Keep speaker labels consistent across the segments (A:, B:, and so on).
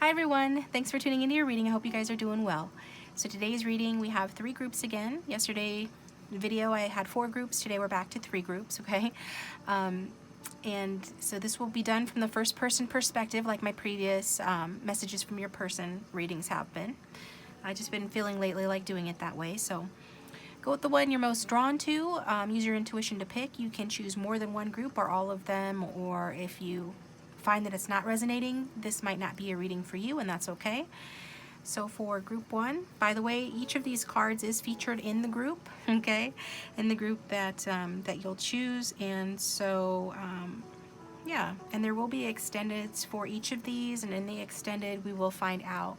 A: Hi everyone, thanks for tuning into your reading. I hope you guys are doing well. So today's reading, we have 3 groups again. Yesterday video I had 4 groups, today we're back to 3 groups, okay? And so this will be done from the first person perspective like my previous messages from your person readings have been. I've just been feeling lately like doing it that way, so go with the one you're most drawn to. Use your intuition to pick. You can choose more than one group or all of them, or if you find that it's not resonating, this might not be a reading for you, and that's okay. So for group 1, by the way, each of these cards is featured in the group, okay? In the group that, that you'll choose, and so yeah, and there will be extendeds for each of these, and in the extended we will find out,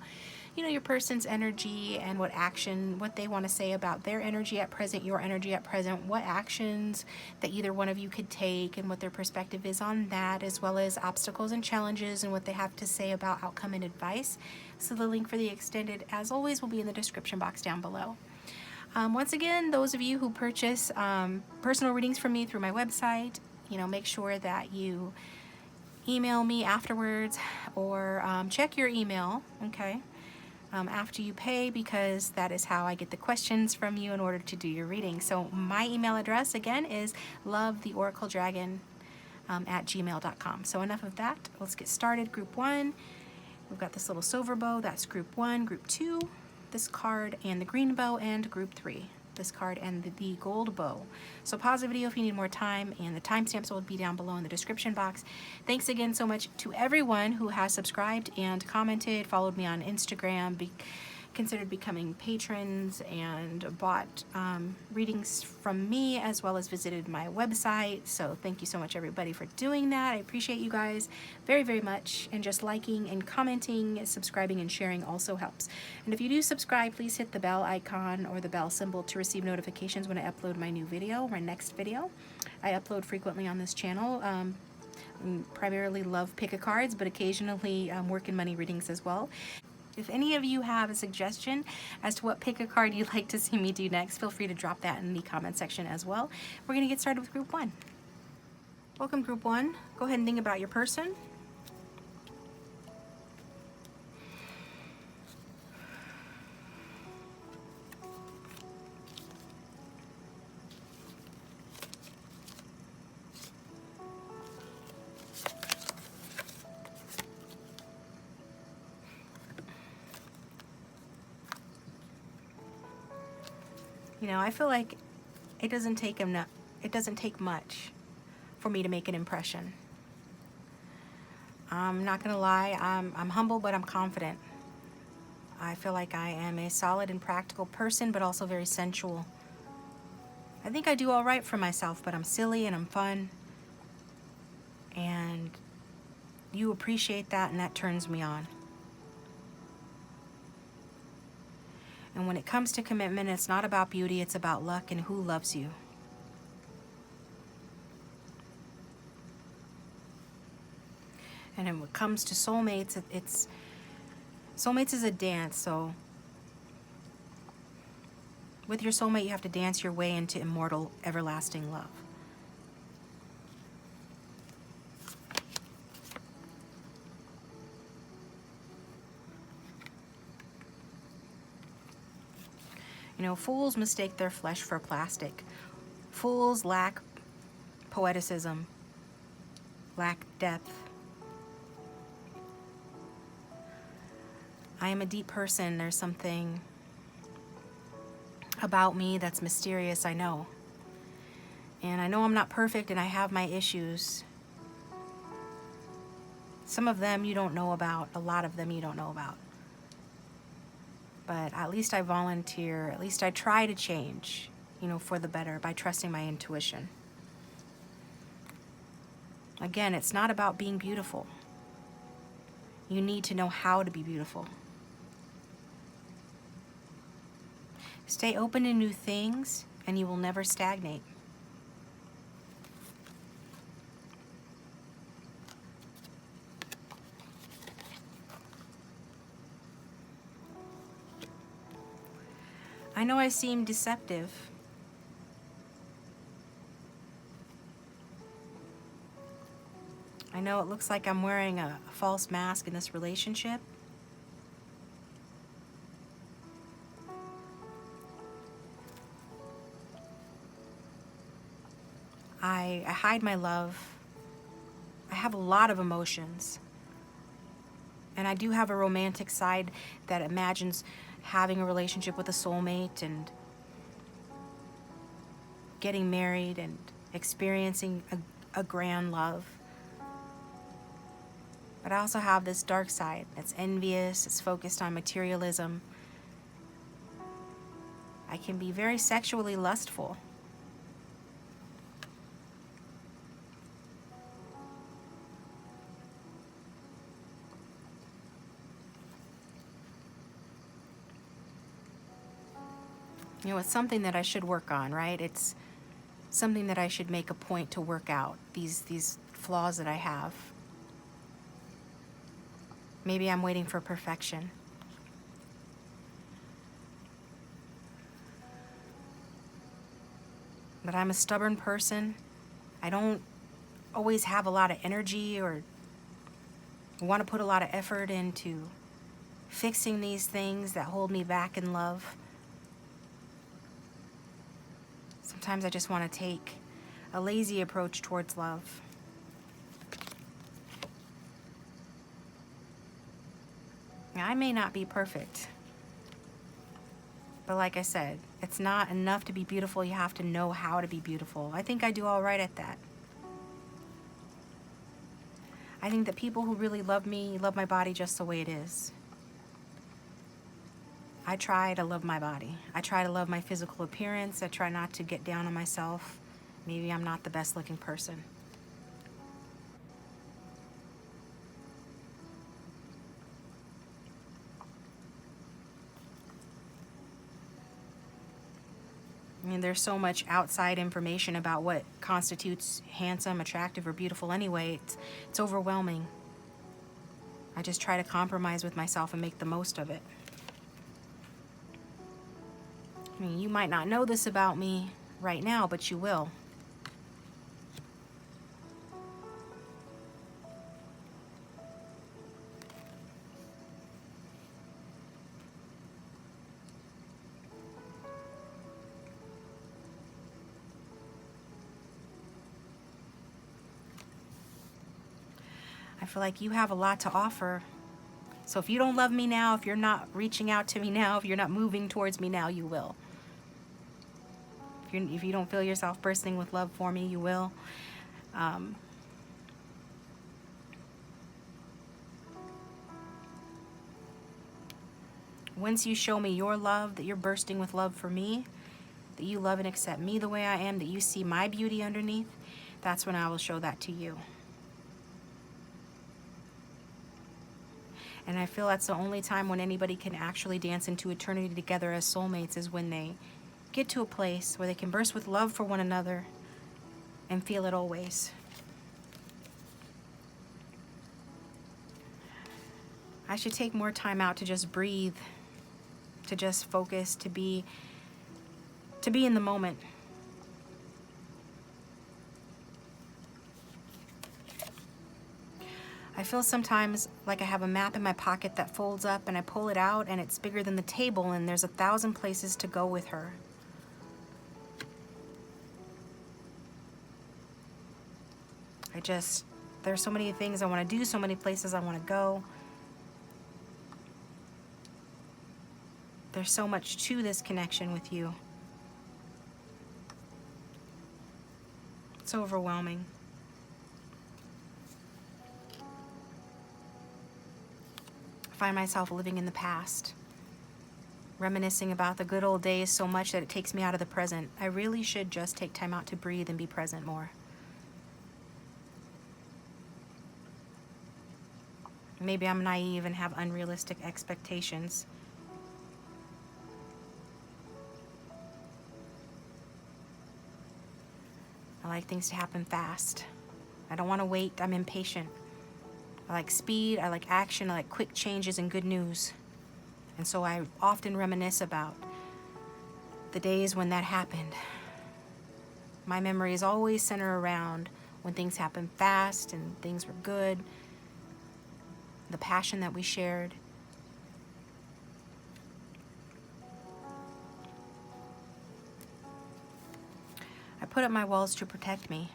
A: you know, your person's energy and what action, what they want to say about their energy at present, your energy at present, what actions that either one of you could take and what their perspective is on that, as well as obstacles and challenges and what they have to say about outcome and advice. So the link for the extended, as always, will be in the description box down below. Once again, those of you who purchase personal readings from me through my website, you know, make sure that you email me afterwards or check your email, okay, after you pay, because that is how I get the questions from you in order to do your reading. So my email address again is lovetheoracledragon at gmail.com. So enough of that. Let's get started. Group 1, we've got this little silver bow. That's group 1. Group 2, this card and the green bow, and group 3, this card and the gold bow. So pause the video if you need more time, and the timestamps will be down below in the description box. Thanks again so much to everyone who has subscribed and commented, followed me on Instagram, considered becoming patrons, and bought readings from me, as well as visited my website. So thank you so much everybody for doing that. I appreciate you guys very, very much, and just liking and commenting, subscribing and sharing also helps. And if you do subscribe, please hit the bell icon or the bell symbol to receive notifications when I upload my new video, my next video. I upload frequently on this channel. Primarily love pick-a-cards, but occasionally work and money readings as well. If any of you have a suggestion as to what pick a card you'd like to see me do next, feel free to drop that in the comment section as well. We're going to get started with group 1. Welcome, group 1. Go ahead and think about your person. You know, I feel like it doesn't take much for me to make an impression. I'm not gonna lie, I'm humble, but I'm confident. I feel like I am a solid and practical person, but also very sensual. I think I do all right for myself, but I'm silly and I'm fun, and you appreciate that, and that turns me on. And when it comes to commitment, it's not about beauty, it's about luck and who loves you. And when it comes to soulmates, soulmates is a dance, so with your soulmate you have to dance your way into immortal, everlasting love. You know, fools mistake their flesh for plastic. Fools lack poeticism, lack depth. I am a deep person. There's something about me that's mysterious, I know. And I know I'm not perfect, and I have my issues. Some of them you don't know about, a lot of them you don't know about. But at least I volunteer, at least I try to change, you know, for the better by trusting my intuition. Again, it's not about being beautiful. You need to know how to be beautiful. Stay open to new things, and you will never stagnate. I know I seem deceptive. I know it looks like I'm wearing a false mask in this relationship, I hide my love. I have a lot of emotions. And I do have a romantic side that imagines having a relationship with a soulmate and getting married and experiencing a grand love. But I also have this dark side that's envious, it's focused on materialism. I can be very sexually lustful. You know, it's something that I should work on, right? It's something that I should make a point to work out, these flaws that I have. Maybe I'm waiting for perfection. But I'm a stubborn person. I don't always have a lot of energy or want to put a lot of effort into fixing these things that hold me back in love. Sometimes I just want to take a lazy approach towards love. Now, I may not be perfect, but like I said, it's not enough to be beautiful. You have to know how to be beautiful. I think I do all right at that. I think that people who really love me love my body just the way it is. I try to love my body. I try to love my physical appearance. I try not to get down on myself. Maybe I'm not the best looking person. I mean, there's so much outside information about what constitutes handsome, attractive, or beautiful anyway. It's overwhelming. I just try to compromise with myself and make the most of it. I mean, you might not know this about me right now, but you will. I feel like you have a lot to offer. So if you don't love me now, if you're not reaching out to me now, if you're not moving towards me now, you will. If you don't feel yourself bursting with love for me, you will. Once you show me your love, that you're bursting with love for me, that you love and accept me the way I am, that you see my beauty underneath, that's when I will show that to you. And I feel that's the only time when anybody can actually dance into eternity together as soulmates is when they get to a place where they can burst with love for one another and feel it always. I should take more time out to just breathe, to just focus, to be in the moment. I feel sometimes like I have a map in my pocket that folds up and I pull it out and it's bigger than the table and there's 1,000 places to go with her. There's so many things I want to do, so many places I want to go. There's so much to this connection with you. It's overwhelming. I find myself living in the past, reminiscing about the good old days so much that it takes me out of the present. I really should just take time out to breathe and be present more. Maybe I'm naive and have unrealistic expectations. I like things to happen fast. I don't want to wait. I'm impatient. I like speed, I like action, I like quick changes and good news. And so I often reminisce about the days when that happened. My memories always center around when things happened fast and things were good, the passion that we shared. I put up my walls to protect me.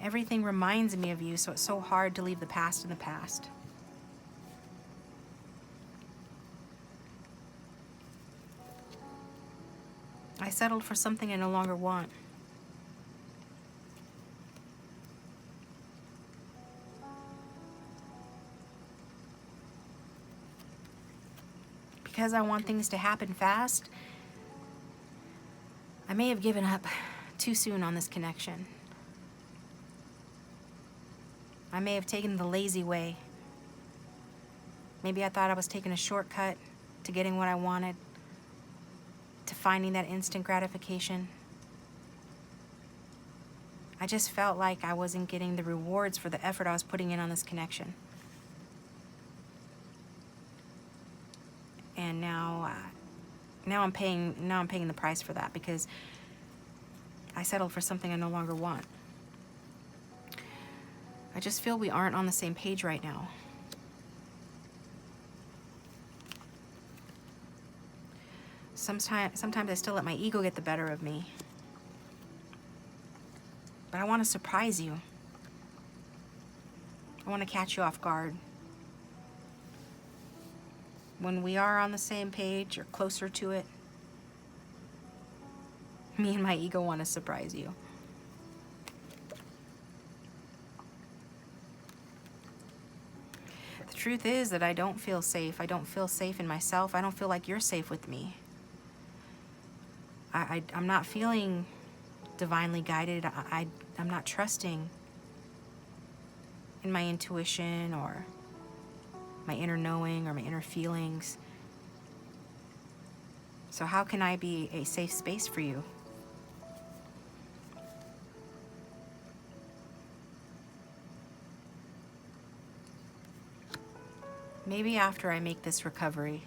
A: Everything reminds me of you, so it's so hard to leave the past in the past. I settled for something I no longer want. Because I want things to happen fast, I may have given up too soon on this connection. I may have taken the lazy way. Maybe I thought I was taking a shortcut to getting what I wanted, to finding that instant gratification. I just felt like I wasn't getting the rewards for the effort I was putting in on this connection. And now I'm paying the price for that, because I settled for something I no longer want. I just feel we aren't on the same page right now. Sometimes I still let my ego get the better of me. But I want to surprise you. I want to catch you off guard. When we are on the same page or closer to it, me and my ego want to surprise you. The truth is that I don't feel safe. I don't feel safe in myself. I don't feel like you're safe with me. I'm not feeling divinely guided. I'm not trusting in my intuition or my inner knowing or my inner feelings. So how can I be a safe space for you? Maybe after I make this recovery,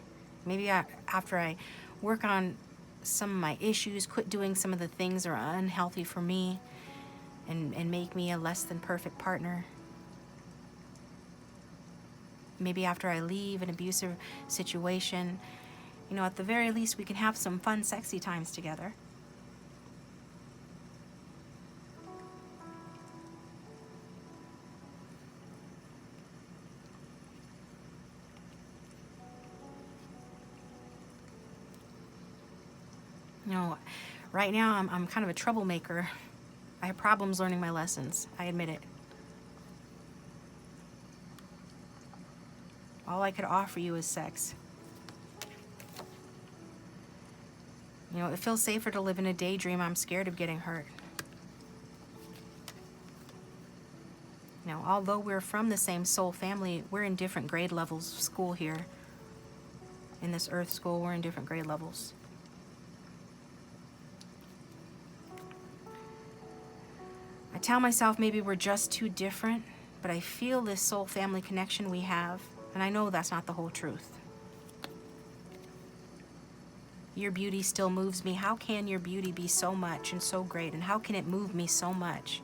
A: maybe after I work on some of my issues, quit doing some of the things that are unhealthy for me, and make me a less than perfect partner. Maybe after I leave an abusive situation, you know, at the very least we can have some fun, sexy times together. You know, right now I'm kind of a troublemaker. I have problems learning my lessons. I admit it. All I could offer you is sex. You know, it feels safer to live in a daydream. I'm scared of getting hurt. You know, although we're from the same soul family, we're in different grade levels of school here. In this earth school, we're in different grade levels. I tell myself maybe we're just too different, but I feel this soul family connection we have, and I know that's not the whole truth. Your beauty still moves me. How can your beauty be so much and so great, and how can it move me so much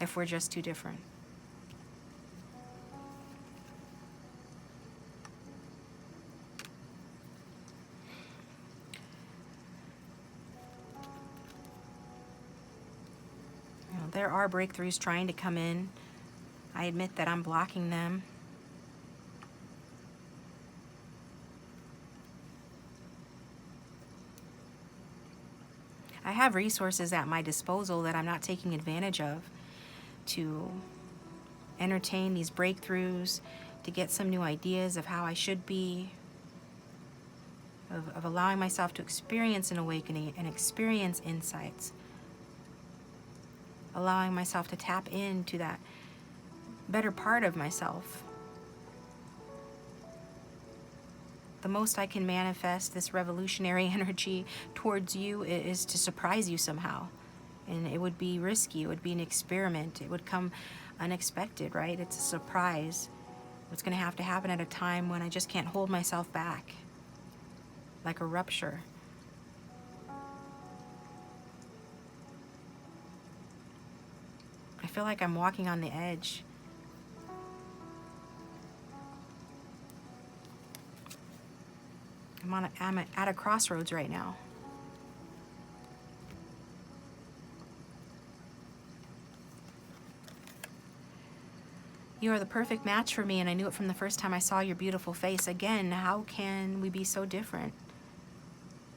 A: if we're just too different? You know, there are breakthroughs trying to come in. I admit that I'm blocking them. I have resources at my disposal that I'm not taking advantage of to entertain these breakthroughs, to get some new ideas of how I should be, of allowing myself to experience an awakening and experience insights, allowing myself to tap into that better part of myself. The most I can manifest this revolutionary energy towards you is to surprise you somehow. And it would be risky, it would be an experiment, it would come unexpected, right? It's a surprise. It's going to have to happen at a time when I just can't hold myself back, like a rupture. I feel like I'm walking on the edge. I'm at a crossroads right now. You are the perfect match for me, and I knew it from the first time I saw your beautiful face. Again, how can we be so different?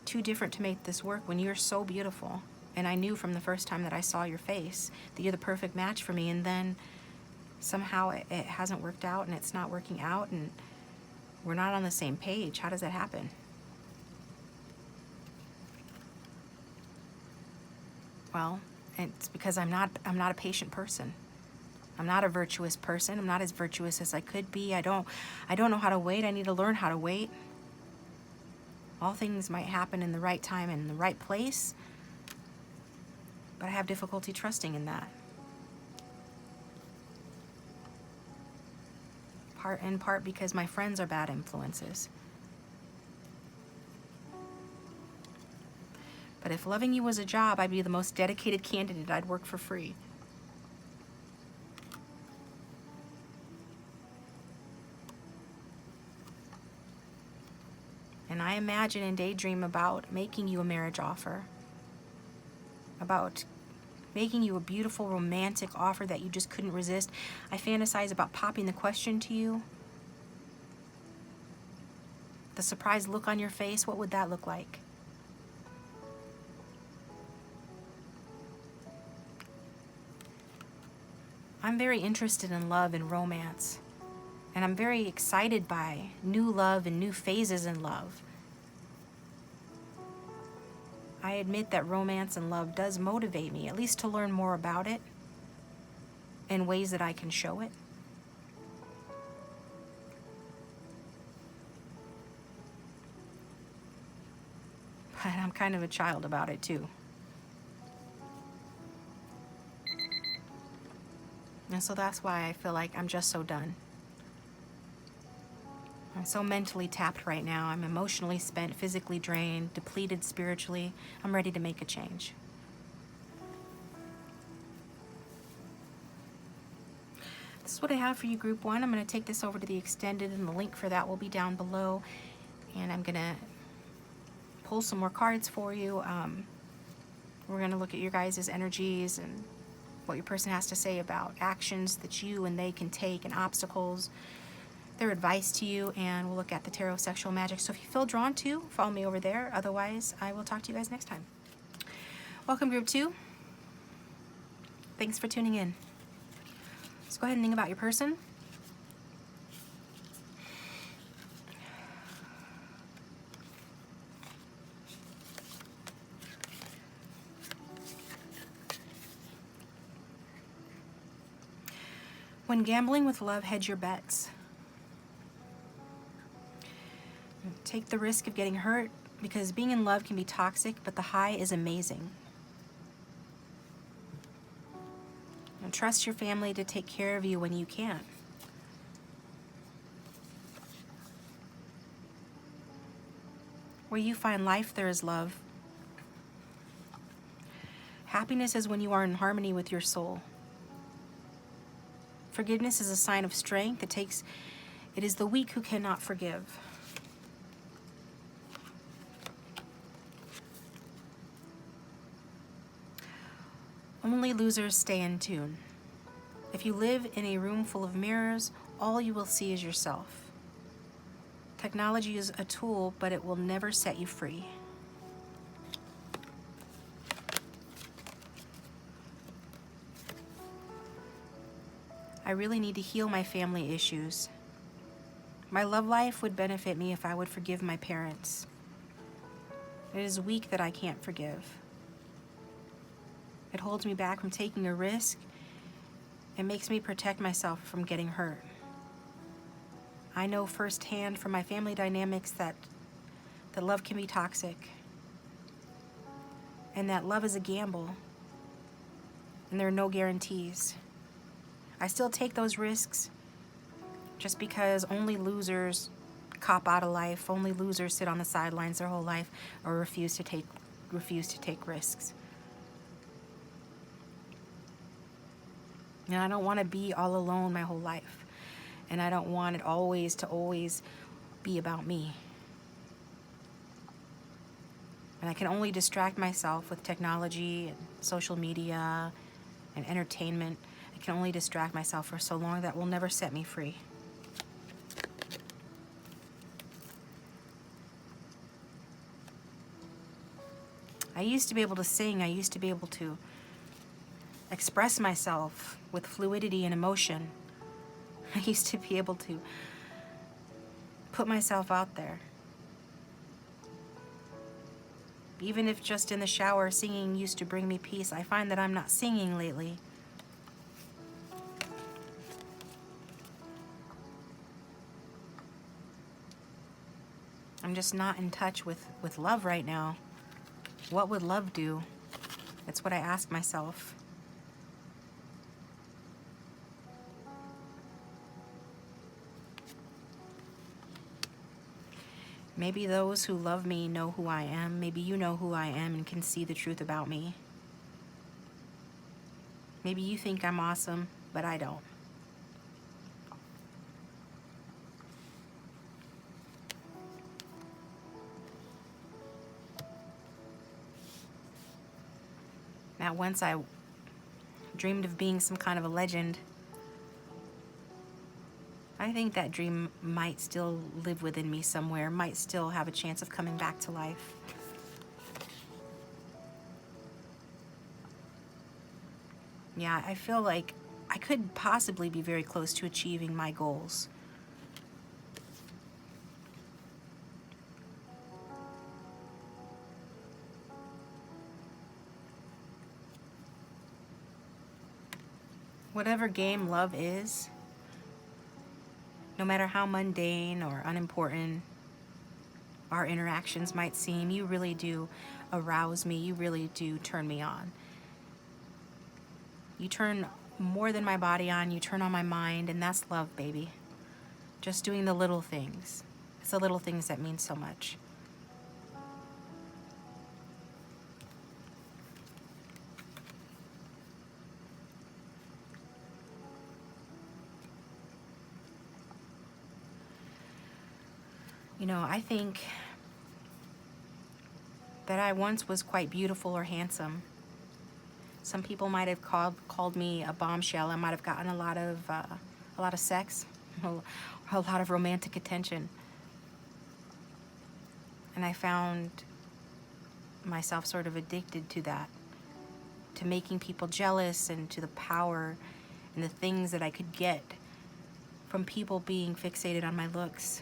A: Too different to make this work when you're so beautiful. And I knew from the first time that I saw your face that you're the perfect match for me, and then somehow it hasn't worked out, and it's not working out, and we're not on the same page. How does that happen? Well, it's because I'm not a patient person. I'm not a virtuous person. I'm not as virtuous as I could be. I don't know how to wait. I need to learn how to wait. All things might happen in the right time and in the right place, but I have difficulty trusting in that. In part because my friends are bad influences. But if loving you was a job, I'd be the most dedicated candidate. I'd work for free. And I imagine and daydream about making you a marriage offer, about making you a beautiful romantic offer that you just couldn't resist. I fantasize about popping the question to you. The surprised look on your face, what would that look like? I'm very interested in love and romance, and I'm very excited by new love and new phases in love. I admit that romance and love does motivate me, at least to learn more about it in ways that I can show it. But I'm kind of a child about it too. And so that's why I feel like I'm just so done. I'm so mentally tapped right now. I'm emotionally spent, physically drained, depleted spiritually. I'm ready to make a change. This is what I have for you, Group 1. I'm going to take this over to the extended, and the link for that will be down below. And I'm going to pull some more cards for you. We're going to look at your guys' energies and what your person has to say about actions that you and they can take and obstacles, their advice to you, and we'll look at the tarot sexual magic. So if you feel drawn to, follow me over there. Otherwise, I will talk to you guys next time. Welcome, Group 2. Thanks for tuning in. Let's go ahead and think about your person. When gambling with love, hedge your bets. Take the risk of getting hurt, because being in love can be toxic, but the high is amazing. And trust your family to take care of you when you can't. Where you find life, there is love. Happiness is when you are in harmony with your soul. Forgiveness is a sign of strength. It is the weak who cannot forgive. Only losers stay in tune. If you live in a room full of mirrors, all you will see is yourself. Technology is a tool, but it will never set you free. I really need to heal my family issues. My love life would benefit me if I would forgive my parents. It is weak that I can't forgive. It holds me back from taking a risk. It makes me protect myself from getting hurt. I know firsthand from my family dynamics that love can be toxic, and that love is a gamble, and there are no guarantees. I still take those risks just because only losers cop out of life, only losers sit on the sidelines their whole life or refuse to take risks. And I don't want to be all alone my whole life. And I don't want it always be about me. And I can only distract myself with technology and social media and entertainment. I I can only distract myself for so long. That will never set me free. I used to be able to sing. I used to be able to express myself with fluidity and emotion. I used to be able to put myself out there. Even if just in the shower, singing used to bring me peace. I find that I'm not singing lately. I'm just not in touch with love right now. What would love do? That's what I ask myself. Maybe those who love me know who I am. Maybe you know who I am and can see the truth about me. Maybe you think I'm awesome, but I don't. Now, once I dreamed of being some kind of a legend. I think that dream might still live within me somewhere, might still have a chance of coming back to life. Yeah, I feel like I could possibly be very close to achieving my goals. Whatever game love is, no matter how mundane or unimportant our interactions might seem, you really do arouse me. You really do turn me on. You turn more than my body on. You turn on my mind, and that's love, baby. Just doing the little things. It's the little things that mean so much. You know, I think that I once was quite beautiful or handsome. Some people might have called me a bombshell. I might have gotten a lot of sex, or a lot of romantic attention. And I found myself sort of addicted to that, to making people jealous and to the power and the things that I could get from people being fixated on my looks.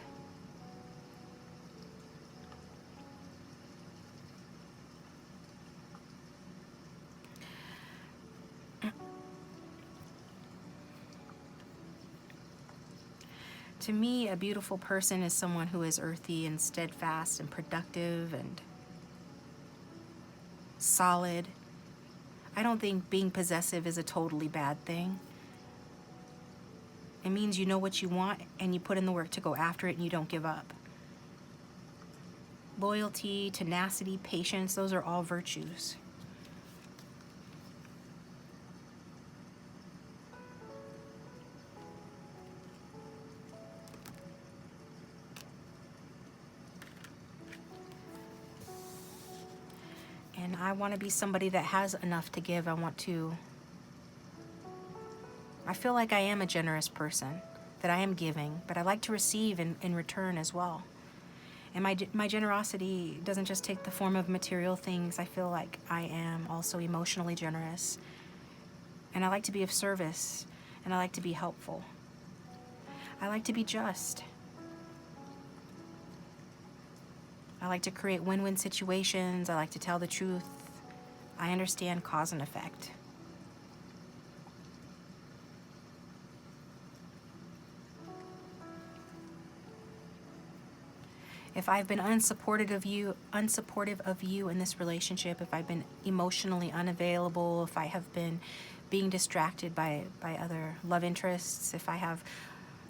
A: To me, a beautiful person is someone who is earthy and steadfast and productive and solid. I don't think being possessive is a totally bad thing. It means you know what you want and you put in the work to go after it and you don't give up. Loyalty, tenacity, patience, those are all virtues. And I want to be somebody that has enough to give. I feel like I am a generous person, that I am giving, but I like to receive in return as well. And my generosity doesn't just take the form of material things. I feel like I am also emotionally generous. And I like to be of service, and I like to be helpful. I like to be just. I like to create win-win situations. I like to tell the truth. I understand cause and effect. If I've been unsupportive of you in this relationship, if I've been emotionally unavailable, if I have been being distracted by other love interests, if I have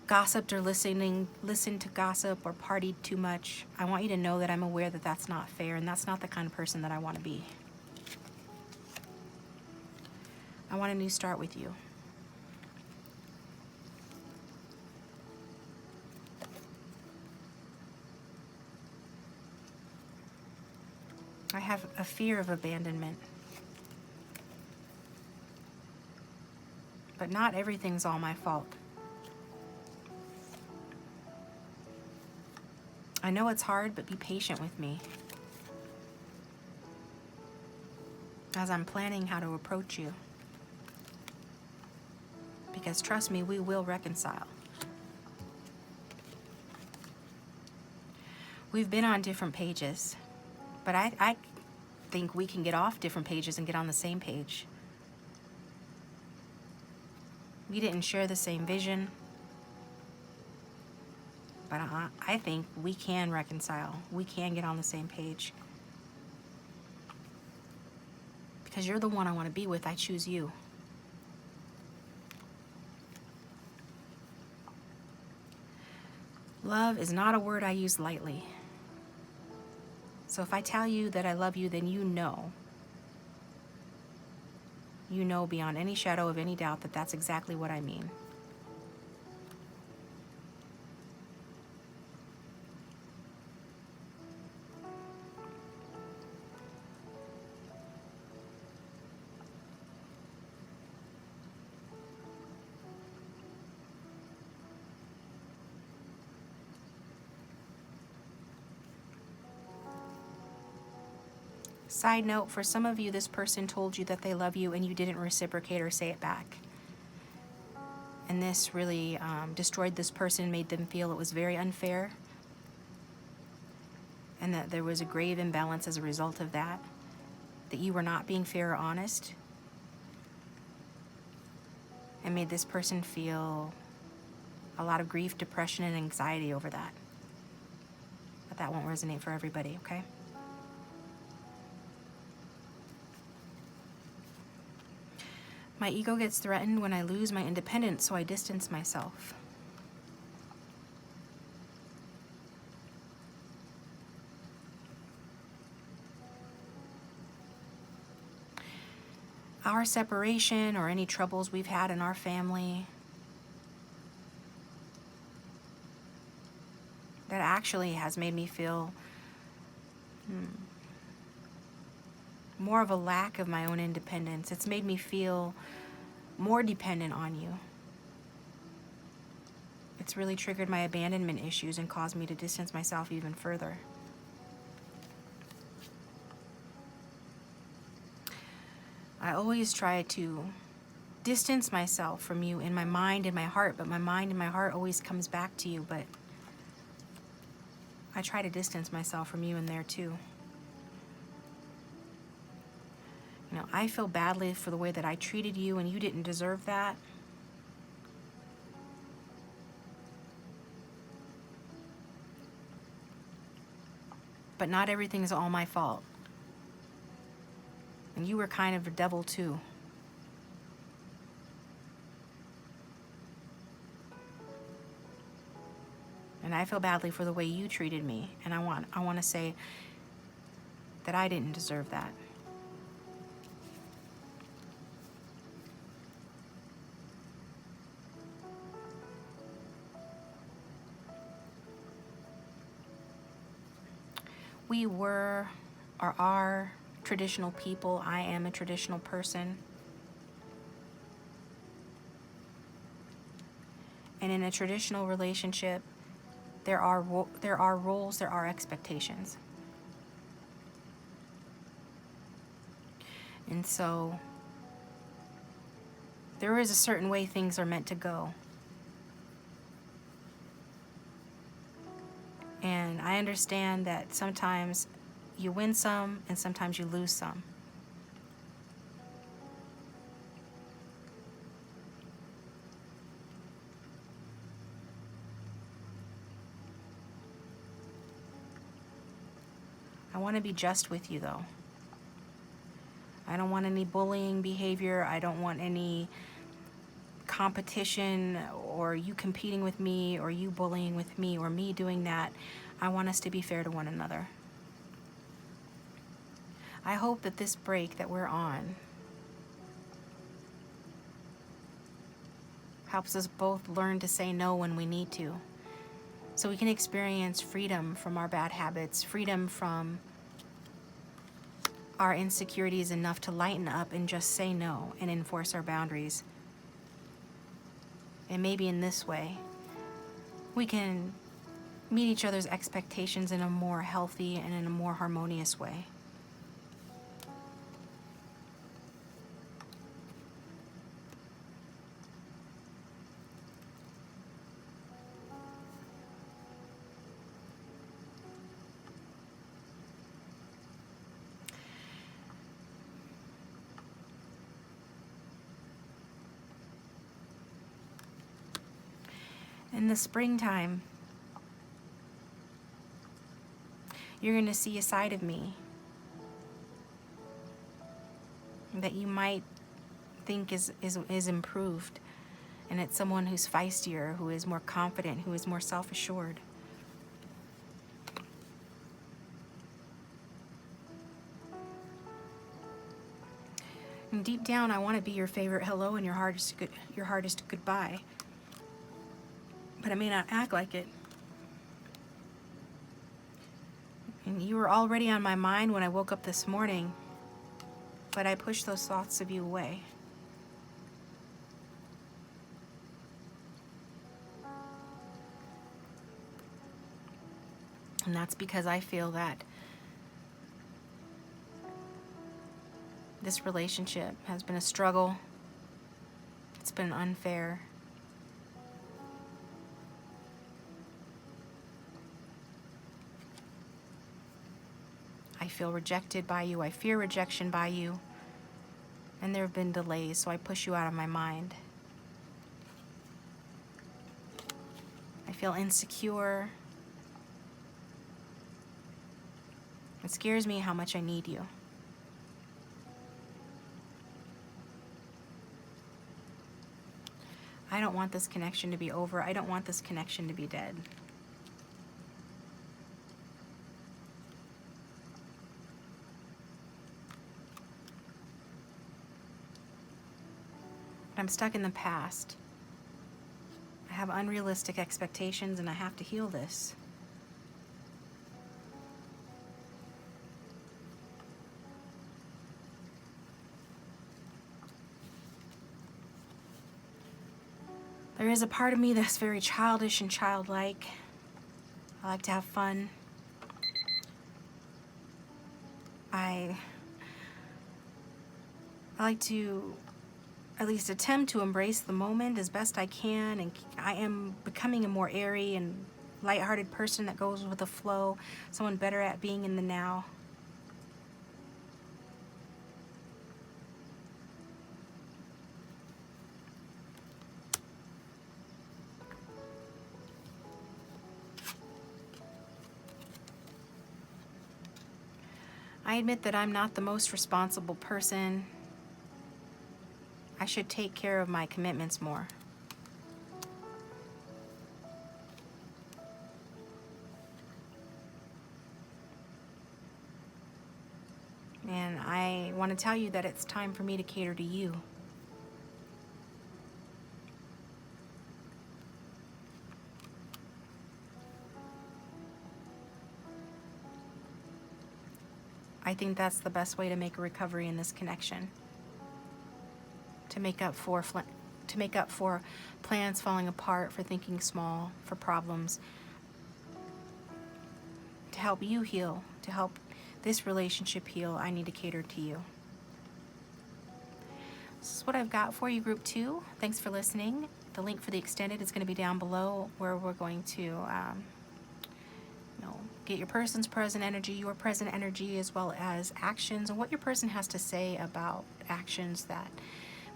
A: gossiped or listened to gossip or partied too much, I want you to know that I'm aware that that's not fair, and that's not the kind of person that I want to be. I want a new start with you. I have a fear of abandonment. But not everything's all my fault. I know it's hard, but be patient with me as I'm planning how to approach you. Because trust me, we will reconcile. We've been on different pages, but I think we can get off different pages and get on the same page. We didn't share the same vision, but I think we can reconcile. We can get on the same page. Because you're the one I want to be with. I choose you. Love is not a word I use lightly. So if I tell you that I love you, then you know. You know beyond any shadow of any doubt that that's exactly what I mean. Side note, for some of you, this person told you that they love you and you didn't reciprocate or say it back. And this really destroyed this person, made them feel it was very unfair. And that there was a grave imbalance as a result of that. That you were not being fair or honest. And made this person feel a lot of grief, depression, and anxiety over that. But that won't resonate for everybody, okay? My ego gets threatened when I lose my independence, so I distance myself. Our separation or any troubles we've had in our family, that actually has made me feel more of a lack of my own independence. It's made me feel more dependent on you. It's really triggered my abandonment issues and caused me to distance myself even further. I always try to distance myself from you in my mind and my heart, but my mind and my heart always comes back to you, but I try to distance myself from you in there too. You know, I feel badly for the way that I treated you and you didn't deserve that. But not everything is all my fault. And you were kind of a devil too. And I feel badly for the way you treated me. And I want to say that I didn't deserve that. We were or are traditional people. I am a traditional person. And in a traditional relationship, there are roles, there are expectations. And so there is a certain way things are meant to go. And I understand that sometimes you win some and sometimes you lose some. I want to be just with you though. I don't want any bullying behavior. I don't want any competition or you competing with me or you bullying with me or me doing that. I want us to be fair to one another. I hope that this break that we're on helps us both learn to say no when we need to, so we can experience freedom from our bad habits, freedom from our insecurities enough to lighten up and just say no and enforce our boundaries. And maybe in this way, we can meet each other's expectations in a more healthy and in a more harmonious way. In the springtime, you're going to see a side of me that you might think is improved. And it's someone who's feistier, who is more confident, who is more self-assured. And deep down, I want to be your favorite hello and your hardest goodbye. But I may not act like it. And you were already on my mind when I woke up this morning, but I pushed those thoughts of you away. And that's because I feel that this relationship has been a struggle. It's been unfair. I feel rejected by you. I fear rejection by you. And there have been delays, so I push you out of my mind. I feel insecure. It scares me how much I need you. I don't want this connection to be over. I don't want this connection to be dead. I'm stuck in the past. I have unrealistic expectations and I have to heal this. There is a part of me that's very childish and childlike. I like to have fun. I like to at least attempt to embrace the moment as best I can, and I am becoming a more airy and lighthearted person that goes with the flow, someone better at being in the now. I admit that I'm not the most responsible person. I should take care of my commitments more. And I want to tell you that it's time for me to cater to you. I think that's the best way to make a recovery in this connection. To make up for plans falling apart, for thinking small, for problems. To help you heal, to help this relationship heal, I need to cater to you. This is what I've got for you, Group 2. Thanks for listening. The link for the extended is going to be down below, where we're going to get your person's present energy, your present energy, as well as actions, and what your person has to say about actions that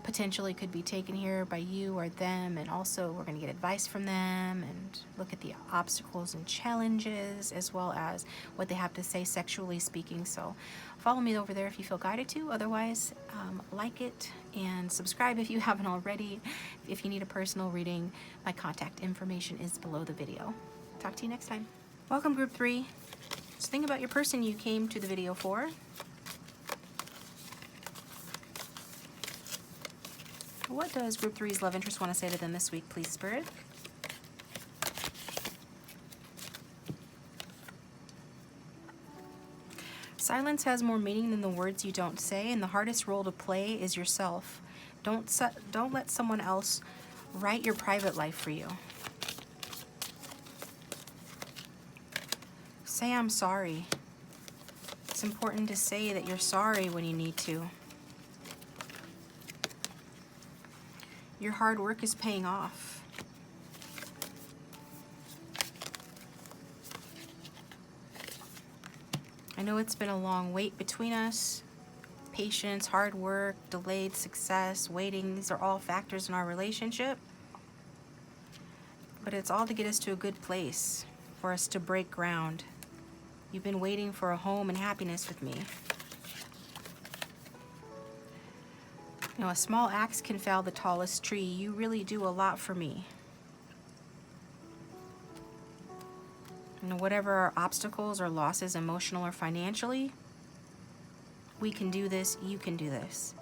A: potentially could be taken here by you or them. And also we're going to get advice from them and look at the obstacles and challenges, as well as what they have to say sexually speaking. So follow me over there if you feel guided to. Otherwise, like it and subscribe if you haven't already. If you need a personal reading, my contact information is below the video. Talk to you next time. Welcome, Group 3. Just think about your person you came to the video for. What does Group 3's love interest want to say to them this week, please, Spirit? Silence has more meaning than the words you don't say, and the hardest role to play is yourself. Don't let someone else Write your private life for you. Say, I'm sorry. It's important to say that you're sorry when you need to. Your hard work is paying off. I know it's been a long wait between us. Patience, hard work, delayed success, waiting, these are all factors in our relationship. But it's all to get us to a good place, for us to break ground. You've been waiting for a home and happiness with me. You know, a small axe can fell the tallest tree. You really do a lot for me. You know, whatever our obstacles or losses, emotional or financially, we can do this, you can do this.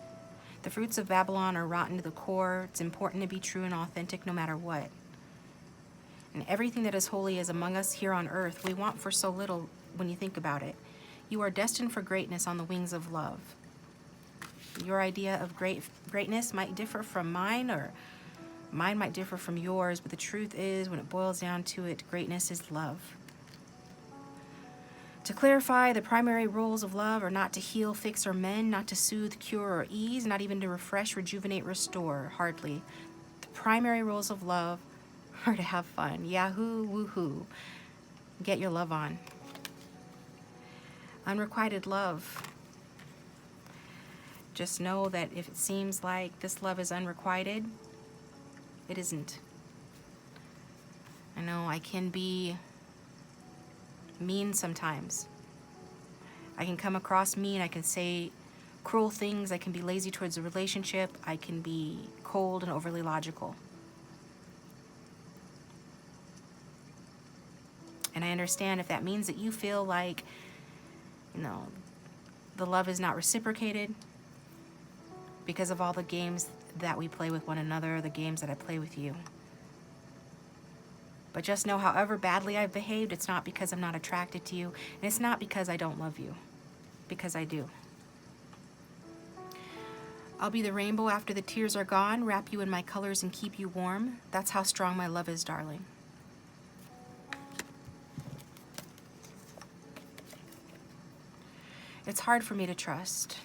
A: The fruits of Babylon are rotten to the core. It's important to be true and authentic no matter what. And everything that is holy is among us here on earth. We want for so little when you think about it. You are destined for greatness on the wings of love. Your idea of greatness might differ from mine, or mine might differ from yours, but the truth is, when it boils down to it, greatness is love. To clarify, the primary rules of love are not to heal, fix, or mend, not to soothe, cure, or ease, not even to refresh, rejuvenate, restore, hardly. The primary rules of love are to have fun. Yahoo, woohoo. Get your love on. Unrequited love. Just know that if it seems like this love is unrequited, it isn't. I know I can be mean sometimes. I can come across mean, I can say cruel things, I can be lazy towards a relationship, I can be cold and overly logical. And I understand if that means that you feel like, you know, the love is not reciprocated because of all the games that we play with one another, the games that I play with you. But just know, however badly I've behaved, it's not because I'm not attracted to you, and it's not because I don't love you, because I do. I'll be the rainbow after the tears are gone, wrap you in my colors and keep you warm. That's how strong my love is, darling. It's hard for me to trust.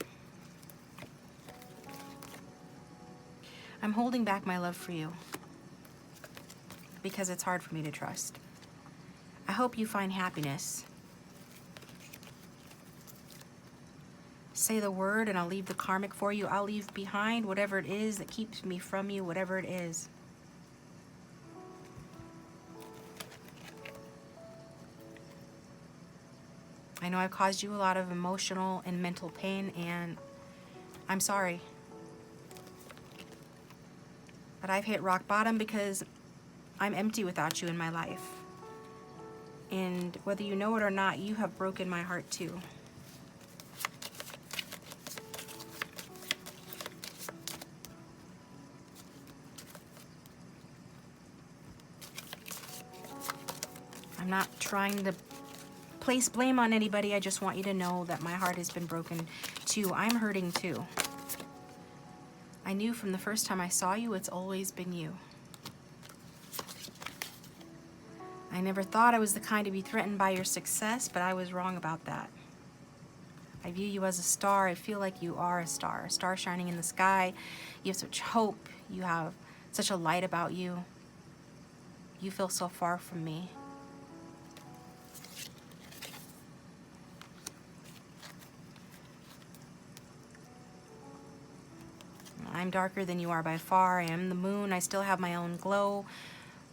A: I'm holding back my love for you because it's hard for me to trust. I hope you find happiness. Say the word and I'll leave the karmic for you. I'll leave behind whatever it is that keeps me from you, whatever it is. I know I've caused you a lot of emotional and mental pain, and I'm sorry. But I've hit rock bottom because I'm empty without you in my life. And whether you know it or not, you have broken my heart too. I'm not trying to place blame on anybody. I just want you to know that my heart has been broken too. I'm hurting too. I knew from the first time I saw you, it's always been you. I never thought I was the kind to be threatened by your success, but I was wrong about that. I view you as a star. I feel like you are a star shining in the sky. You have such hope. You have such a light about you. You feel so far from me. I'm darker than you are by far. I am the moon. I still have my own glow,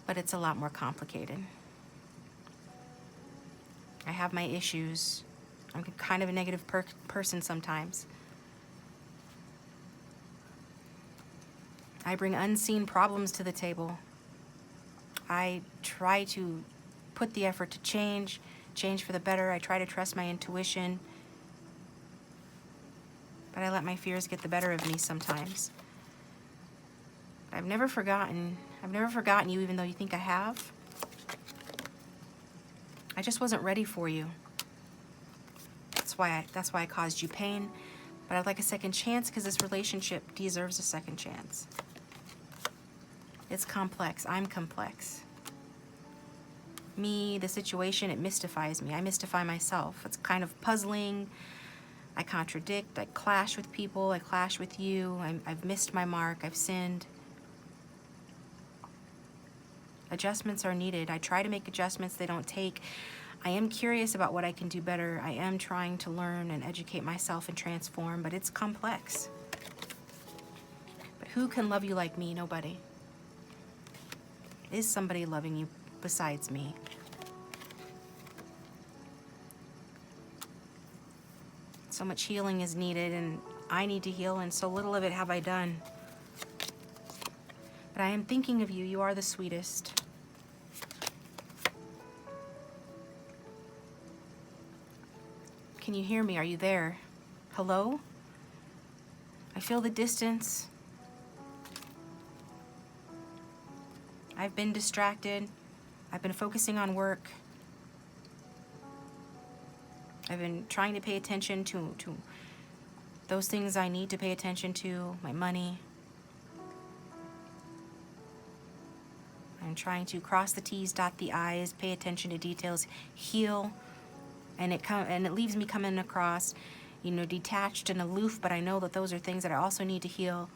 A: but it's a lot more complicated. I have my issues. I'm kind of a negative person sometimes. I bring unseen problems to the table. I try to put the effort to change for the better. I try to trust my intuition, but I let my fears get the better of me sometimes. I've never forgotten you, even though you think I have. I just wasn't ready for you. That's why I caused you pain. But I'd like a second chance because this relationship deserves a second chance. It's complex. I'm complex. Me, the situation, it mystifies me. I mystify myself. It's kind of puzzling. I contradict. I clash with people. I clash with you. I've missed my mark. I've sinned. Adjustments are needed. I try to make adjustments. They don't take. I am curious about what I can do better. I am trying to learn and educate myself and transform, but it's complex. But who can love you like me? Nobody. Is somebody loving you besides me? So much healing is needed, and I need to heal, and so little of it have I done. But I am thinking of you. You are the sweetest. Can you hear me? Are you there? Hello? I feel the distance. I've been distracted. I've been focusing on work. I've been trying to pay attention to those things I need to pay attention to, my money. I'm trying to cross the T's, dot the I's, pay attention to details, heal, and it leaves me coming across, detached and aloof, but I know that those are things that I also need to heal.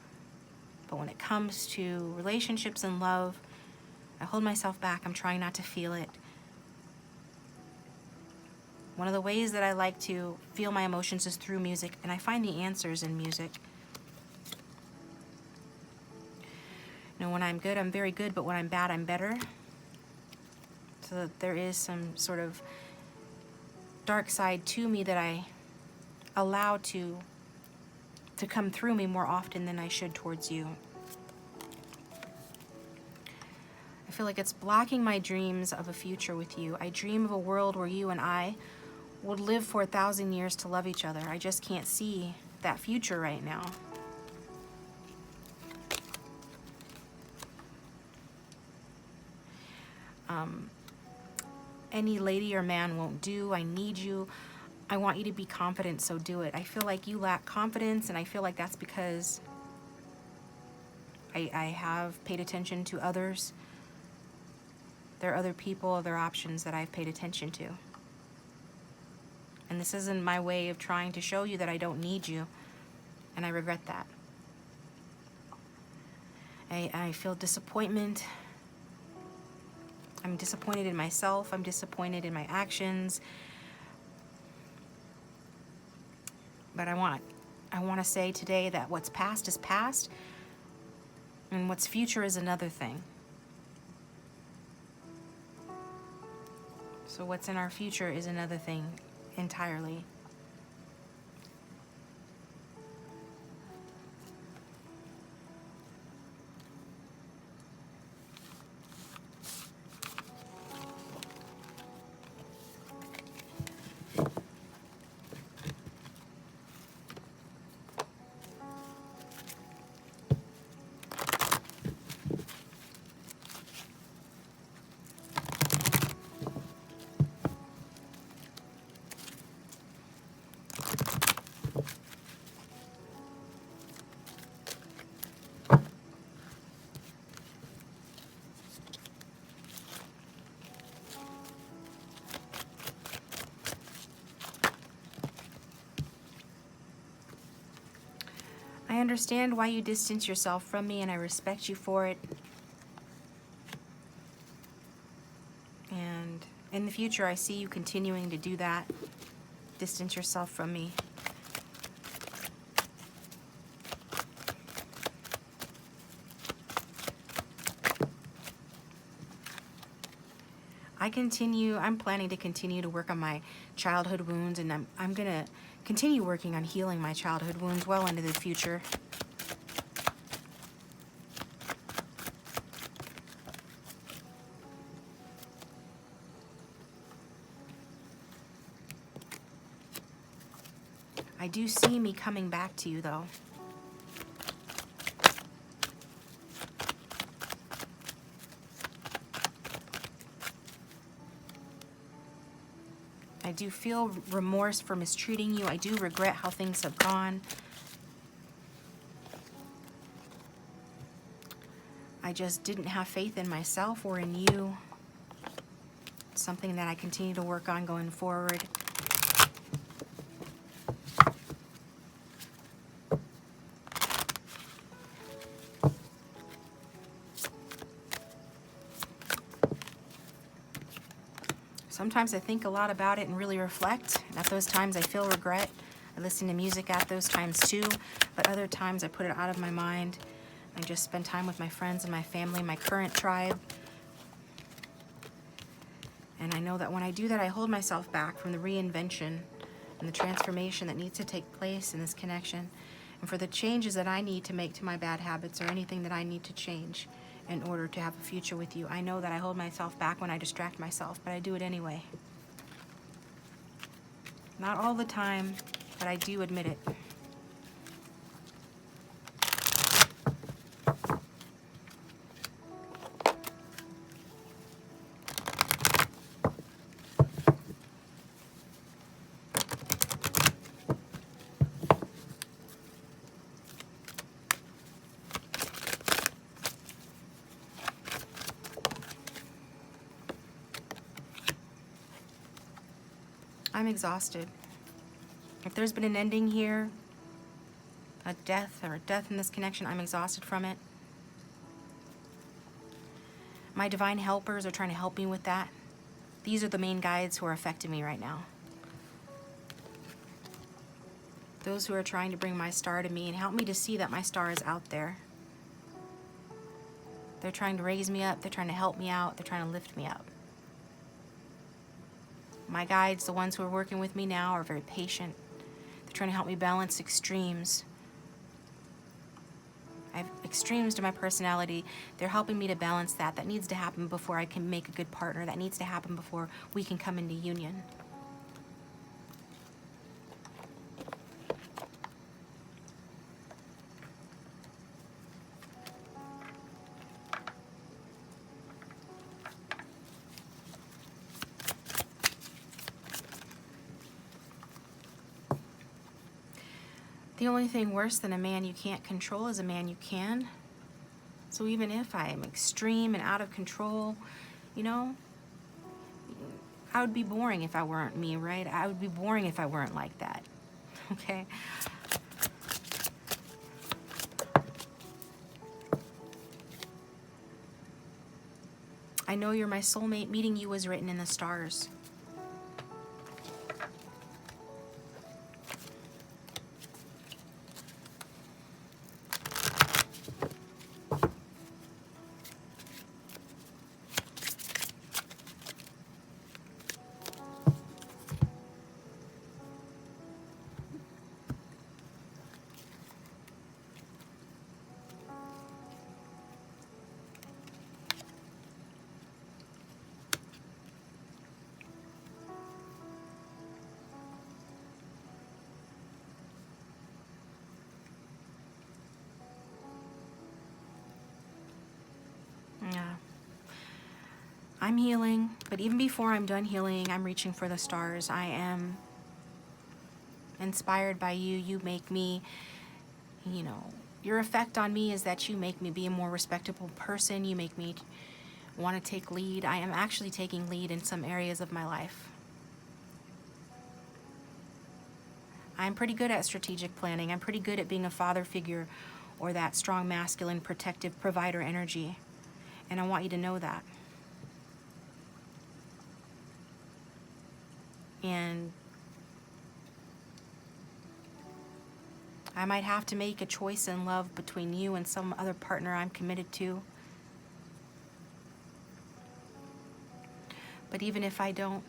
A: But when it comes to relationships and love, I hold myself back. I'm trying not to feel it. One of the ways that I like to feel my emotions is through music, and I find the answers in music. When I'm good, I'm very good, but when I'm bad, I'm better. So that there is some sort of dark side to me that I allow to come through me more often than I should towards you. I feel like it's blocking my dreams of a future with you. I dream of a world where you and I would live for 1,000 years to love each other. I just can't see that future right now. Any lady or man won't do. I need you. I want you to be confident, so do it. I feel like you lack confidence, and I feel like that's because I have paid attention to others. There are other people, other options that I've paid attention to. And this isn't my way of trying to show you that I don't need you, and I regret that. I feel disappointment. I'm disappointed in myself. I'm disappointed in my actions. But I want to say today that what's past is past, and what's future is another thing. So what's in our future is another thing entirely. I understand why you distance yourself from me, and I respect you for it. And in the future, I see you continuing to do that. Distance yourself from me. I'm planning to continue to work on my childhood wounds, and I'm going to continue working on healing my childhood wounds well into the future. I do see me coming back to you, though. I do feel remorse for mistreating you. I do regret how things have gone. I just didn't have faith in myself or in you. It's something that I continue to work on going forward. Sometimes I think a lot about it and really reflect. And at those times I feel regret. I listen to music at those times too. But other times I put it out of my mind. I just spend time with my friends and my family, my current tribe. And I know that when I do that, I hold myself back from the reinvention and the transformation that needs to take place in this connection. And for the changes that I need to make to my bad habits or anything that I need to change in order to have a future with you. I know that I hold myself back when I distract myself, but I do it anyway. Not all the time, but I do admit it. I'm exhausted. If there's been an ending here, a death in this connection, I'm exhausted from it. My divine helpers are trying to help me with that. These are the main guides who are affecting me right now. Those who are trying to bring my star to me and help me to see that my star is out there. They're trying to raise me up. They're trying to help me out. They're trying to lift me up. My guides, the ones who are working with me now, are very patient. They're trying to help me balance extremes. I have extremes to my personality. They're helping me to balance that. That needs to happen before I can make a good partner. That needs to happen before we can come into union. The only thing worse than a man you can't control is a man you can. So even if I am extreme and out of control, you know, I would be boring if I weren't me, right? I would be boring if I weren't like that, okay? I know you're my soulmate. Meeting you was written in the stars. Yeah. I'm healing, but even before I'm done healing, I'm reaching for the stars. I am inspired by you. You make me, you know, your effect on me is that you make me be a more respectable person. You make me want to take lead. I am actually taking lead in some areas of my life. I'm pretty good at strategic planning. I'm pretty good at being a father figure or that strong, masculine, protective provider energy. And I want you to know that. And I might have to make a choice in love between you and some other partner I'm committed to. But even if I don't,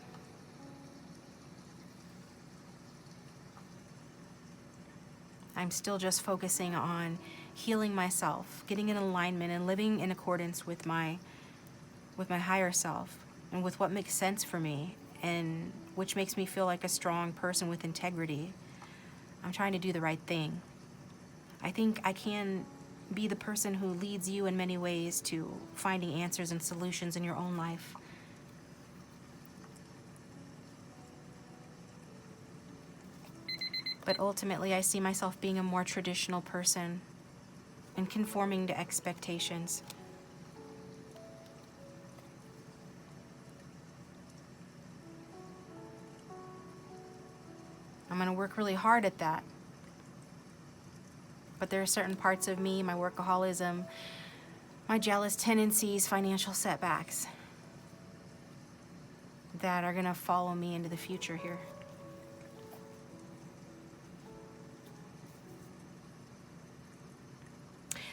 A: I'm still just focusing on healing myself, getting in alignment and living in accordance with my higher self and with what makes sense for me and which makes me feel like a strong person with integrity. I'm trying to do the right thing. I think I can be the person who leads you in many ways to finding answers and solutions in your own life. But ultimately, I see myself being a more traditional person and conforming to expectations. I'm going to work really hard at that. But there are certain parts of me, my workaholism, my jealous tendencies, financial setbacks, that are going to follow me into the future here.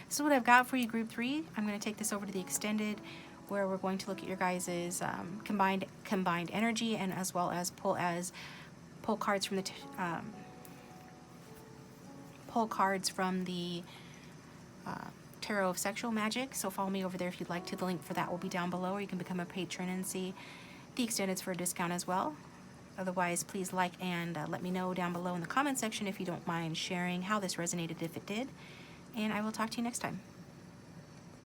A: This is what I've got for you, Group 3. I'm going to take this over to the extended, where we're going to look at your guys' combined energy, and as well as pull cards from the Tarot of Sexual Magic. So follow me over there if you'd like to. The link for that will be down below, or you can become a patron and see the extendeds for a discount as well. Otherwise, please like and let me know down below in the comment section if you don't mind sharing how this resonated, if it did. And I will talk to you next time.